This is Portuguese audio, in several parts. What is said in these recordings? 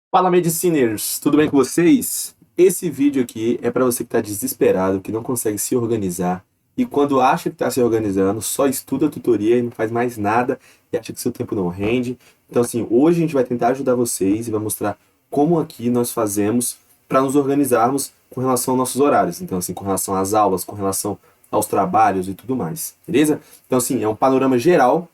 Fala, Mediciners! Tudo bem com vocês? Esse vídeo aqui é para você que está desesperado, que não consegue se organizar e quando acha que está se organizando, só estuda a tutoria e não faz mais nada e acha que seu tempo não rende. Então, assim, hoje a gente vai tentar ajudar vocês e vai mostrar como aqui nós fazemos para nos organizarmos com relação aos nossos horários. Então, assim, com relação às aulas, com relação aos trabalhos e tudo mais, beleza? Então, assim, é um panorama geral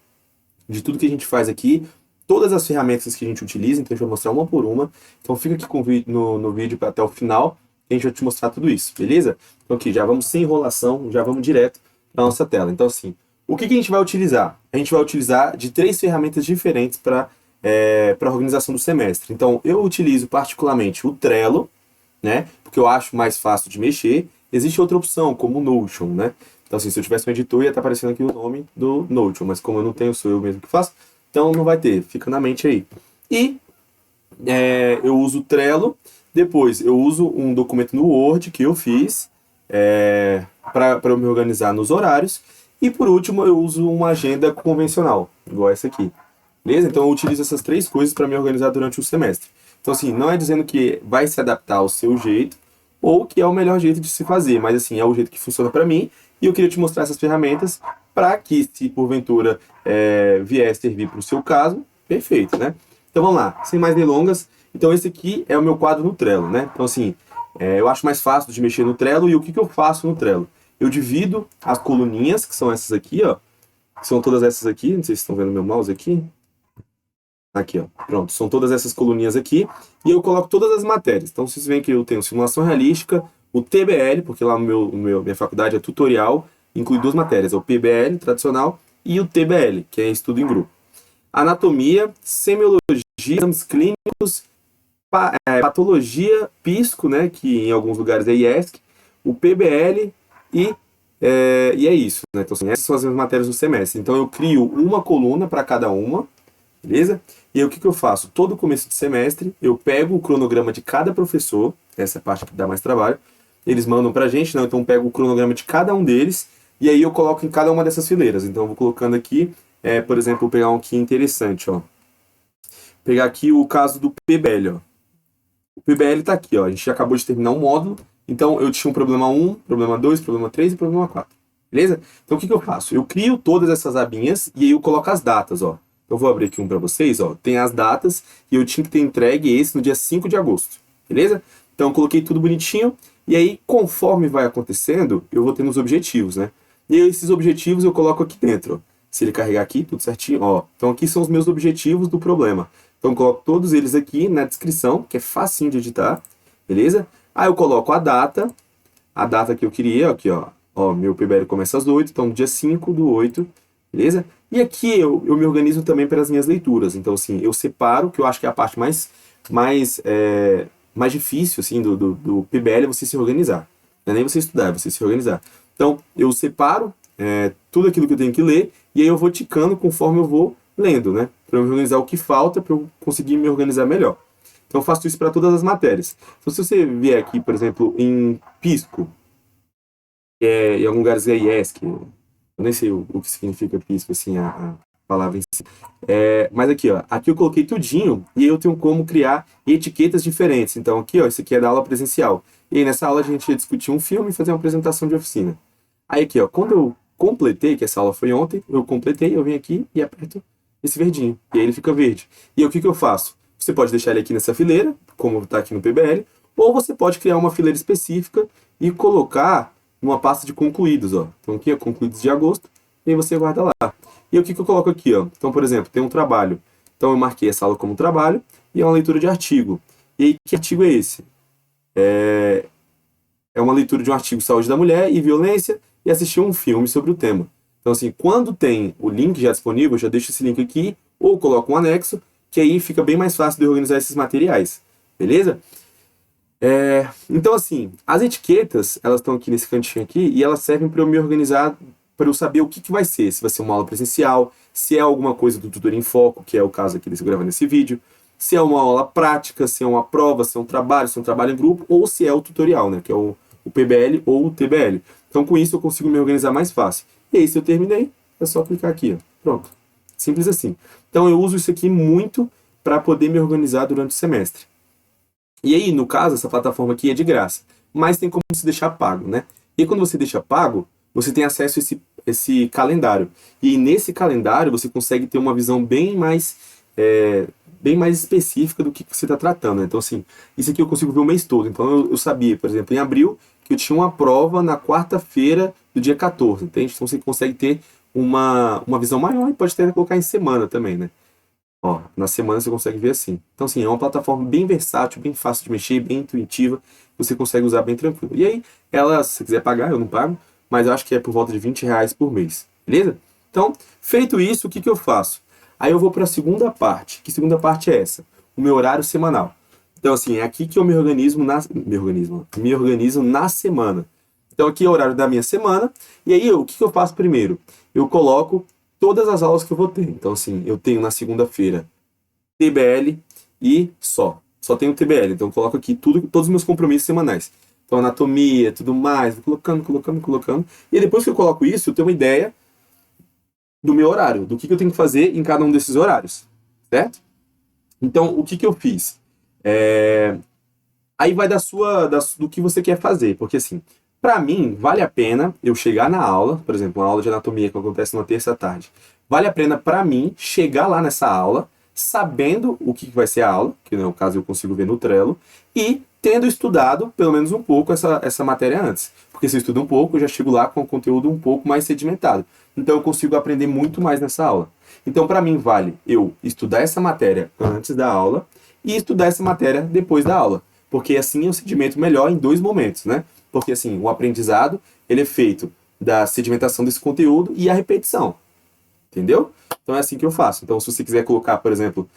de tudo que a gente faz aqui, todas as ferramentas que a gente utiliza, então a gente vai mostrar uma por uma. Então fica aqui no vídeo até o final, que a gente vai te mostrar tudo isso, beleza? Então aqui, já vamos sem enrolação, já vamos direto na nossa tela. Então assim, o que a gente vai utilizar? A gente vai utilizar de 3 ferramentas diferentes para a organização do semestre. Então eu utilizo particularmente o Trello, né? Porque eu acho mais fácil de mexer. Existe outra opção, como o Notion, né? Então, assim, se eu tivesse um editor, ia estar aparecendo aqui o nome do Notion, mas como eu não tenho, sou eu mesmo que faço, então não vai ter, fica na mente aí. E eu uso o Trello, depois eu uso um documento no Word que eu fiz para eu me organizar nos horários, e por último eu uso uma agenda convencional, igual essa aqui. Beleza? Então eu utilizo essas 3 coisas para me organizar durante o semestre. Então, assim, não é dizendo que vai se adaptar ao seu jeito ou que é o melhor jeito de se fazer, mas assim, é o jeito que funciona para mim e eu queria te mostrar essas ferramentas para que, se porventura vier servir para o seu caso, perfeito, né? Então vamos lá, sem mais delongas. Então esse aqui é o meu quadro no Trello, né? Então assim, eu acho mais fácil de mexer no Trello e o que eu faço no Trello? Eu divido as coluninhas, que são essas aqui, ó, que são todas essas aqui, não sei se estão vendo meu mouse aqui. Aqui, ó. Pronto, são todas essas coluninhas aqui. E eu coloco todas as matérias. Então, vocês veem que eu tenho simulação realística, o TBL, porque lá minha faculdade é tutorial, inclui 2 matérias, é o PBL, tradicional, e o TBL, que é estudo em grupo. Anatomia, semiologia, exames clínicos, patologia, pisco, né, que em alguns lugares é IESC, o PBL e é isso, né? Então, assim, essas são as minhas matérias do semestre. Então, eu crio uma coluna para cada uma, beleza? E aí o que eu faço? Todo começo de semestre, eu pego o cronograma de cada professor, essa é a parte que dá mais trabalho, eles mandam pra gente, né? Então eu pego o cronograma de cada um deles, e aí eu coloco em cada uma dessas fileiras. Então eu vou colocando aqui, por exemplo, vou pegar um aqui interessante, ó. Pegar aqui o caso do PBL, ó. O PBL tá aqui, ó. A gente já acabou de terminar um módulo, então eu tinha um problema 1, problema 2, problema 3 e problema 4. Beleza? Então o que eu faço? Eu crio todas essas abinhas e aí eu coloco as datas, ó. Eu vou abrir aqui um para vocês, ó. Tem as datas e eu tinha que ter entregue esse no dia 5 de agosto. Beleza? Então eu coloquei tudo bonitinho e aí conforme vai acontecendo, eu vou tendo os objetivos, né? E aí, esses objetivos eu coloco aqui dentro, ó. Se ele carregar aqui, tudo certinho, ó. Então aqui são os meus objetivos do problema. Então eu coloco todos eles aqui na descrição, que é facinho de editar, beleza? Aí eu coloco a data que eu queria, aqui ó, meu PBL começa às 8, então dia 5 do 8, beleza? E aqui eu me organizo também pelas minhas leituras, então assim, eu separo, que eu acho que é a parte mais difícil, assim, do PBL é você se organizar. Não é nem você estudar, é você se organizar. Então, eu separo tudo aquilo que eu tenho que ler, e aí eu vou ticando conforme eu vou lendo, né? Para eu me organizar o que falta, para eu conseguir me organizar melhor. Então, eu faço isso para todas as matérias. Então, se você vier aqui, por exemplo, em Pisco, em alguns lugares é IESC, eu nem sei o que significa Pisco, assim, a palavra em si. Mas aqui, ó, aqui eu coloquei tudinho, e aí eu tenho como criar etiquetas diferentes. Então, aqui, ó, isso aqui é da aula presencial. E aí, nessa aula, a gente ia discutir um filme e fazer uma apresentação de oficina. Aí, aqui, ó, quando eu completei, que essa aula foi ontem, eu completei, eu venho aqui e aperto esse verdinho. E aí ele fica verde. E aí, o que eu faço? Você pode deixar ele aqui nessa fileira, como está aqui no PBL, ou você pode criar uma fileira específica e colocar numa pasta de concluídos, ó. Então aqui é concluídos de agosto, e aí você guarda lá. E o que eu coloco aqui, ó? Então, por exemplo, tem um trabalho. Então eu marquei essa aula como trabalho e é uma leitura de artigo. E aí, que artigo é esse? É uma leitura de um artigo Saúde da Mulher e Violência e assistir um filme sobre o tema. Então, assim, quando tem o link já disponível, eu já deixo esse link aqui, ou coloco um anexo, que aí fica bem mais fácil de organizar esses materiais. Beleza? Então, assim, as etiquetas, elas estão aqui nesse cantinho aqui, e elas servem para eu me organizar, para eu saber o que vai ser. Se vai ser uma aula presencial, se é alguma coisa do Tutor em Foco, que é o caso aqui desse gravando esse vídeo, se é uma aula prática, se é uma prova, se é um trabalho em grupo, ou se é o tutorial, né, que é o PBL ou o TBL. Então, com isso, eu consigo me organizar mais fácil. E aí, se eu terminei, é só clicar aqui, ó. Pronto. Simples assim. Então, eu uso isso aqui muito para poder me organizar durante o semestre. E aí, no caso, essa plataforma aqui é de graça, mas tem como se deixar pago, né? E quando você deixa pago, você tem acesso a esse calendário. E nesse calendário você consegue ter uma visão é, bem mais específica do que você está tratando, né? Então, assim, isso aqui eu consigo ver o mês todo. Então, eu sabia, por exemplo, em abril, que eu tinha uma prova na quarta-feira do dia 14, entende? Então, você consegue ter uma visão maior e pode até colocar em semana também, né? Ó, na semana você consegue ver assim. Então, assim, é uma plataforma bem versátil, bem fácil de mexer, bem intuitiva, você consegue usar bem tranquilo. E aí, ela, se você quiser pagar, eu não pago, mas eu acho que é por volta de R$ 20 por mês, beleza? Então, feito isso, o que eu faço? Aí eu vou para a segunda parte. Que segunda parte é essa? O meu horário semanal. Então, assim, é aqui que eu me organizo na semana. Então, aqui é o horário da minha semana. E aí, o que eu faço primeiro? Eu coloco todas as aulas que eu vou ter. Então, assim, eu tenho na segunda-feira TBL e só. Só tenho TBL. Então, eu coloco aqui todos os meus compromissos semanais. Então, anatomia, tudo mais, vou colocando. E aí, depois que eu coloco isso, eu tenho uma ideia do meu horário, do que eu tenho que fazer em cada um desses horários, certo? Então, o que eu fiz? Aí vai do que você quer fazer, porque assim, para mim, vale a pena eu chegar na aula, por exemplo, uma aula de anatomia que acontece na terça à tarde. Vale a pena para mim chegar lá nessa aula, sabendo o que vai ser a aula, que no caso eu consigo ver no Trello, e tendo estudado pelo menos um pouco essa matéria antes. Porque se eu estudo um pouco, eu já chego lá com o conteúdo um pouco mais sedimentado. Então eu consigo aprender muito mais nessa aula. Então, para mim, vale eu estudar essa matéria antes da aula e estudar essa matéria depois da aula. Porque assim eu sedimento melhor em dois momentos, né? Porque assim, o aprendizado, ele é feito da sedimentação desse conteúdo e a repetição. Entendeu? Então é assim que eu faço. Então, se você quiser colocar, por exemplo,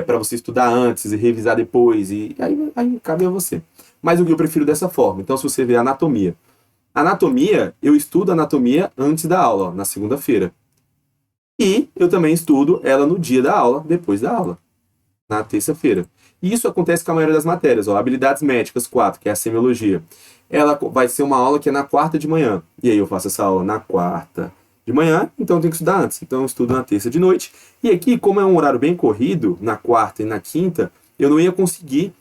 para você estudar antes e revisar depois, e aí cabe a você. Mas o que eu prefiro dessa forma. Então, se você vê anatomia. Anatomia, eu estudo anatomia antes da aula, ó, na segunda-feira. E eu também estudo ela no dia da aula, depois da aula, na terça-feira. E isso acontece com a maioria das matérias. Ó, habilidades médicas 4, que é a semiologia. Ela vai ser uma aula que é na quarta de manhã. E aí eu faço essa aula na quarta de manhã, então eu tenho que estudar antes. Então eu estudo na terça de noite. E aqui, como é um horário bem corrido, na quarta e na quinta, eu não ia conseguir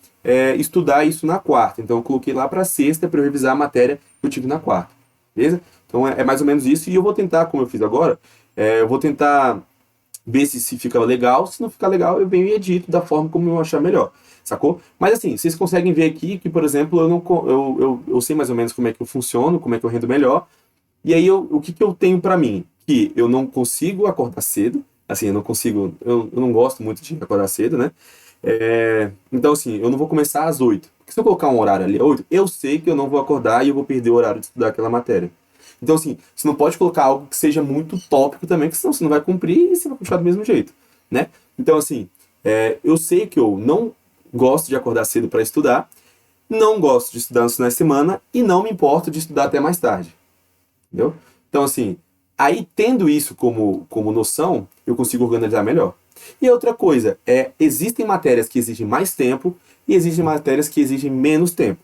estudar isso na quarta. Então eu coloquei lá para sexta para eu revisar a matéria que eu tive na quarta. Beleza? Então é mais ou menos isso. E eu vou tentar, como eu fiz agora, eu vou tentar ver se fica legal. Se não ficar legal, eu venho e edito da forma como eu achar melhor. Sacou? Mas assim, vocês conseguem ver aqui que, por exemplo, eu sei mais ou menos como é que eu funciono, como é que eu rendo melhor. E aí, o que eu tenho pra mim? Que eu não consigo acordar cedo. Assim, eu não consigo. Eu não gosto muito de acordar cedo, né? Então, assim, eu não vou começar às 8. Porque se eu colocar um horário ali, 8, eu sei que eu não vou acordar e eu vou perder o horário de estudar aquela matéria. Então, assim, você não pode colocar algo que seja muito tópico também, porque senão você não vai cumprir e você vai continuar do mesmo jeito, né? Então, assim, eu sei que eu não gosto de acordar cedo para estudar, não gosto de estudar nos finais de semana e não me importo de estudar até mais tarde, entendeu? Então, assim, aí tendo isso como noção, eu consigo organizar melhor. E outra coisa, existem matérias que exigem mais tempo e existem matérias que exigem menos tempo.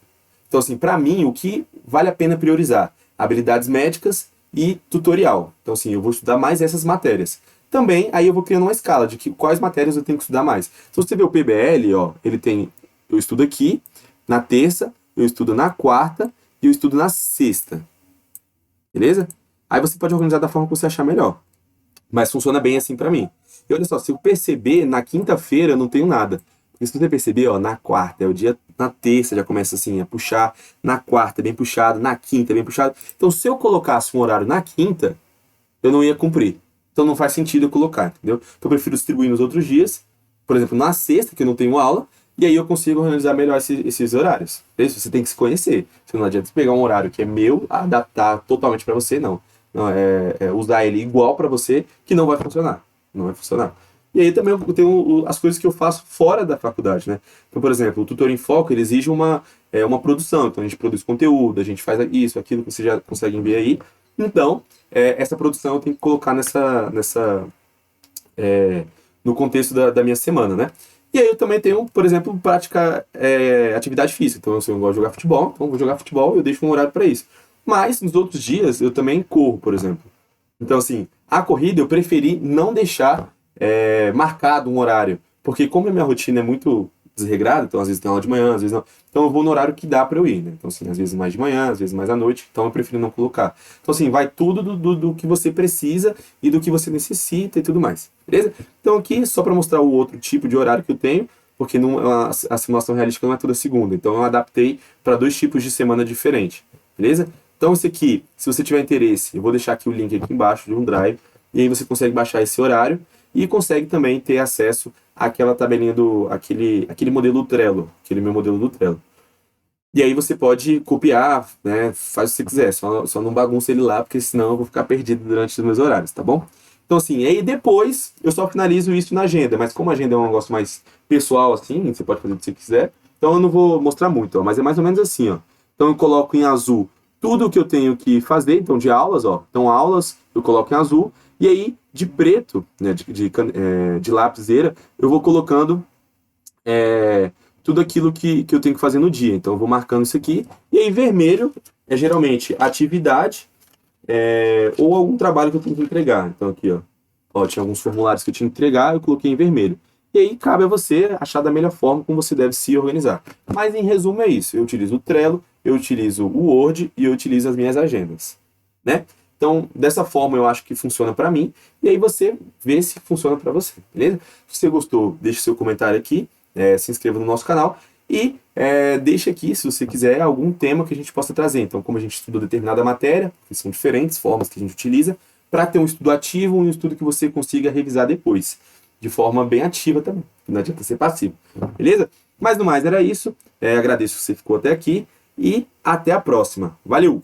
Então, assim, para mim, o que vale a pena priorizar? Habilidades médicas e tutorial. Então, assim, eu vou estudar mais essas matérias. Também, aí eu vou criando uma escala de quais matérias eu tenho que estudar mais. Se você vê o PBL, ó, eu estudo aqui, na terça, eu estudo na quarta e eu estudo na sexta. Beleza? Aí você pode organizar da forma que você achar melhor. Mas funciona bem assim pra mim. E olha só, se eu perceber, na quinta-feira eu não tenho nada. Porque se você perceber, ó, na quarta é o dia, na terça já começa assim a puxar, na quarta é bem puxado, na quinta é bem puxado. Então se eu colocasse um horário na quinta, eu não ia cumprir. Então não faz sentido eu colocar, entendeu? Então eu prefiro distribuir nos outros dias, por exemplo, na sexta, que eu não tenho aula, e aí eu consigo organizar melhor esses horários. Isso, você tem que se conhecer. Você não adianta pegar um horário que é meu, adaptar totalmente para você, não. Não, usar ele igual para você, que não vai funcionar. Não vai funcionar. E aí também eu tenho as coisas que eu faço fora da faculdade, né? Então, por exemplo, o Tutor em Foco, ele exige uma produção. Então, a gente produz conteúdo, a gente faz isso, aquilo que vocês já conseguem ver aí. Então, essa produção eu tenho que colocar no contexto da minha semana, né? E aí eu também tenho, por exemplo, atividade física. Então, se eu gosto de jogar futebol, então eu vou jogar futebol e eu deixo um horário para isso. Mas, nos outros dias, eu também corro, por exemplo. Então, assim, a corrida eu preferi não deixar marcado um horário. Porque como a minha rotina é muito desregrada, então às vezes tem aula de manhã, às vezes não. Então eu vou no horário que dá para eu ir, né? Então assim, às vezes mais de manhã, às vezes mais à noite, então eu prefiro não colocar. Então assim, vai tudo do que você precisa e do que você necessita e tudo mais, beleza? Então aqui, só para mostrar o outro tipo de horário que eu tenho, porque não, a simulação realística não é toda segunda, então eu adaptei para 2 tipos de semana diferentes, beleza? Então esse aqui, se você tiver interesse, eu vou deixar aqui o link aqui embaixo de um drive, e aí você consegue baixar esse horário e consegue também ter acesso àquela tabelinha aquele modelo Trello, aquele meu modelo do Trello. E aí você pode copiar, né, faz o que você quiser, só não bagunça ele lá, porque senão eu vou ficar perdido durante os meus horários, tá bom? Então assim, aí depois eu só finalizo isso na agenda, mas como a agenda é um negócio mais pessoal assim, você pode fazer o que você quiser, então eu não vou mostrar muito, ó, mas é mais ou menos assim, ó. Então eu coloco em azul tudo o que eu tenho que fazer, então de aulas, ó, então aulas eu coloco em azul, e aí de preto, né, de lapiseira, eu vou colocando tudo aquilo que eu tenho que fazer no dia. Então eu vou marcando isso aqui. E aí vermelho é geralmente atividade ou algum trabalho que eu tenho que entregar. Então aqui, ó, tinha alguns formulários que eu tinha que entregar, eu coloquei em vermelho. E aí cabe a você achar da melhor forma como você deve se organizar. Mas em resumo é isso. Eu utilizo o Trello, eu utilizo o Word e eu utilizo as minhas agendas, né? Então, dessa forma eu acho que funciona para mim. E aí você vê se funciona para você, beleza? Se você gostou, deixe seu comentário aqui. Se inscreva no nosso canal e deixe aqui, se você quiser, algum tema que a gente possa trazer. Então, como a gente estudou determinada matéria, que são diferentes formas que a gente utiliza, para ter um estudo ativo e um estudo que você consiga revisar depois, de forma bem ativa também. Não adianta ser passivo, beleza? Mas no mais era isso. Agradeço que você ficou até aqui e até a próxima. Valeu!